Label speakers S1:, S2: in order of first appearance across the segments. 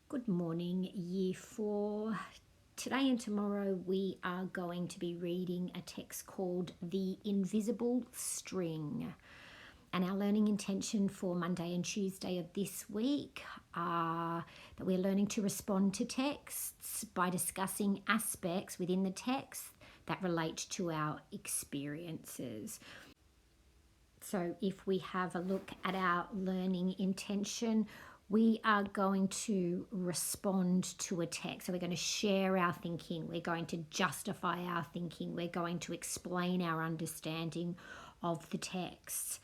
S1: Good morning, Year 4. Today and tomorrow we are going to be reading a text called The Invisible String. And our learning intention for Monday and Tuesday of this week are that we're learning to respond to texts by discussing aspects within the text that relate to our experiences. So if we have a look at our learning intention, we are going to respond to a text. So we're going to share our thinking. We're going to justify our thinking. We're going to explain our understanding of the text.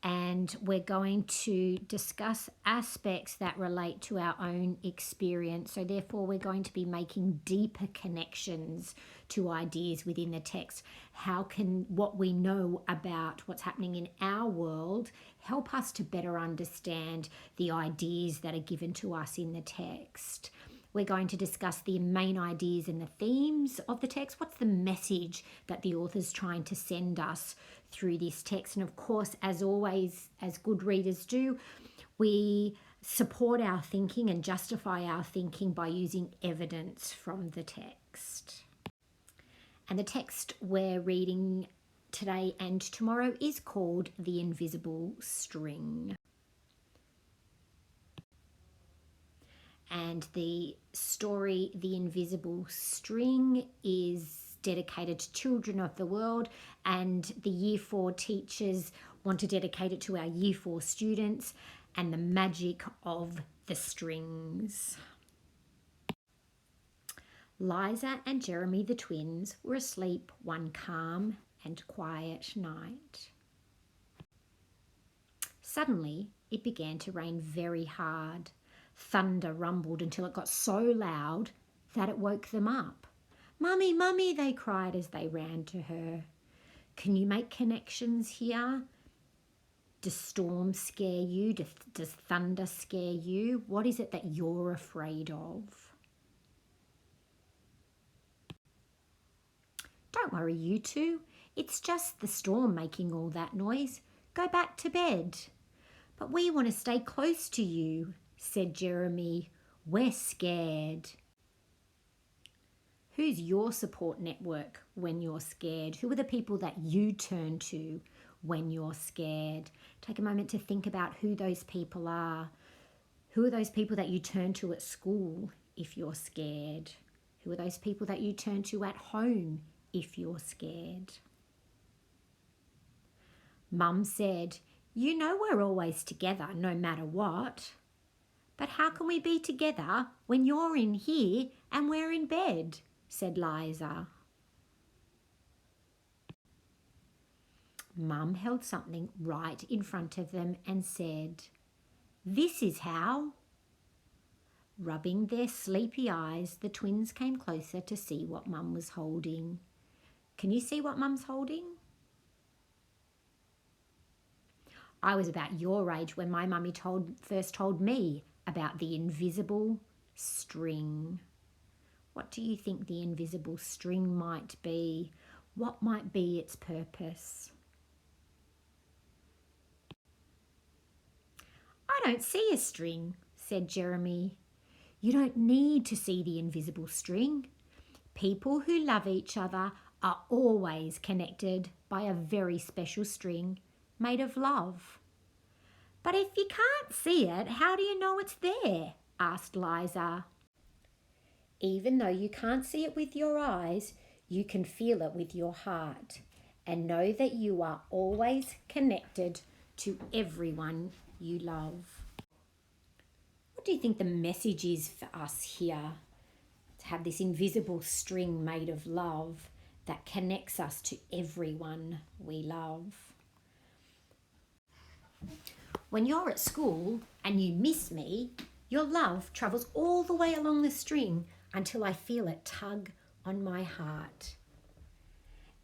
S1: And we're going to discuss aspects that relate to our own experience. So therefore, we're going to be making deeper connections to ideas within the text. How can what we know about what's happening in our world help us to better understand the ideas that are given to us in the text? We're going to discuss the main ideas and the themes of the text. What's the message that the author's trying to send us through this text? And of course, as always, as good readers do, we support our thinking and justify our thinking by using evidence from the text. And the text we're reading today and tomorrow is called The Invisible String. And the story, The Invisible String, is dedicated to children of the world, and the Year 4 teachers want to dedicate it to our Year 4 students and the magic of the strings. Liza and Jeremy, the twins, were asleep one calm and quiet night. Suddenly, it began to rain very hard. Thunder rumbled until it got so loud that it woke them up. "Mummy, Mummy," they cried as they ran to her. Can you make connections here? Does storm scare you? Does thunder scare you? What is it that you're afraid of? Don't worry, you two. It's just the storm making all that noise. Go back to bed. But we want to stay close to you, said Jeremy. We're scared. Who's your support network when you're scared? Who are the people that you turn to when you're scared? Take a moment to think about who those people are. Who are those people that you turn to at school if you're scared? Who are those people that you turn to at home if you're scared? Mum said, "You know we're always together no matter what." "But how can we be together when you're in here and we're in bed?" said Liza. Mum held something right in front of them and said, "This is how." Rubbing their sleepy eyes, the twins came closer to see what Mum was holding. Can you see what Mum's holding? I was about your age when my mummy first told me about the invisible string. What do you think the invisible string might be? What might be its purpose? "I don't see a string," said Jeremy. "You don't need to see the invisible string. People who love each other are always connected by a very special string made of love." "But if you can't see it, how do you know it's there?" asked Liza. "Even though you can't see it with your eyes, you can feel it with your heart and know that you are always connected to everyone you love." What do you think the message is for us here? To have this invisible string made of love that connects us to everyone we love. When you're at school and you miss me, your love travels all the way along the string until I feel it tug on my heart.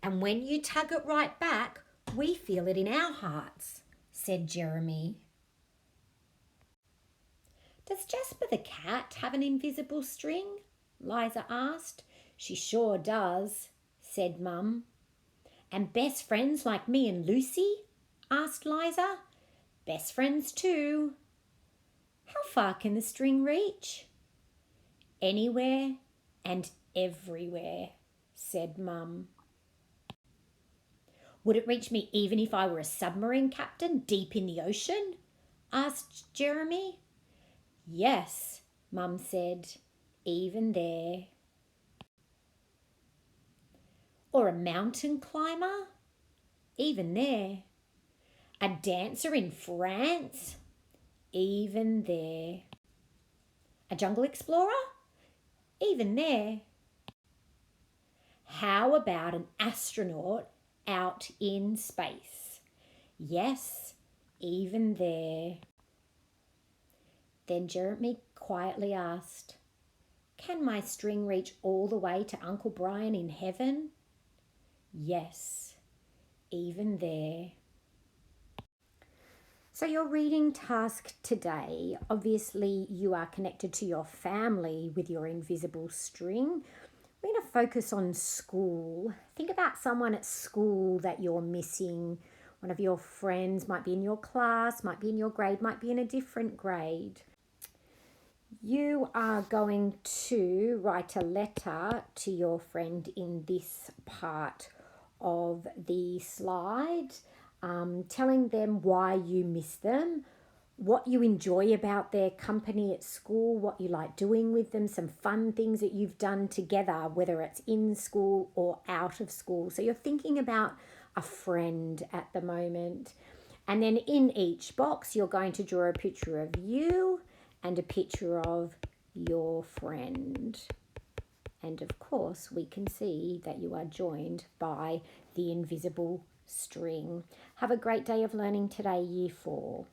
S1: And when you tug it right back, we feel it in our hearts, said Jeremy. Does Jasper the cat have an invisible string? Liza asked. She sure does, said Mum. And best friends like me and Lucy? Asked Liza. Best friends too. How far can the string reach? Anywhere and everywhere, said Mum. Would it reach me even if I were a submarine captain deep in the ocean? Asked Jeremy. Yes, Mum said, even there. Or a mountain climber? Even there. A dancer in France? Even there. A jungle explorer? Even there. How about an astronaut out in space? Yes, even there. Then Jeremy quietly asked, Can my string reach all the way to Uncle Brian in heaven? Yes, even there. So your reading task today, obviously you are connected to your family with your invisible string. We're going to focus on school. Think about someone at school that you're missing. One of your friends might be in your class, might be in your grade, might be in a different grade. You are going to write a letter to your friend in this part of the slide, telling them why you miss them, what you enjoy about their company at school, what you like doing with them, some fun things that you've done together, whether it's in school or out of school. So you're thinking about a friend at the moment. And then in each box, you're going to draw a picture of you and a picture of your friend. And of course, we can see that you are joined by the invisible string. Have a great day of learning today, Year 4.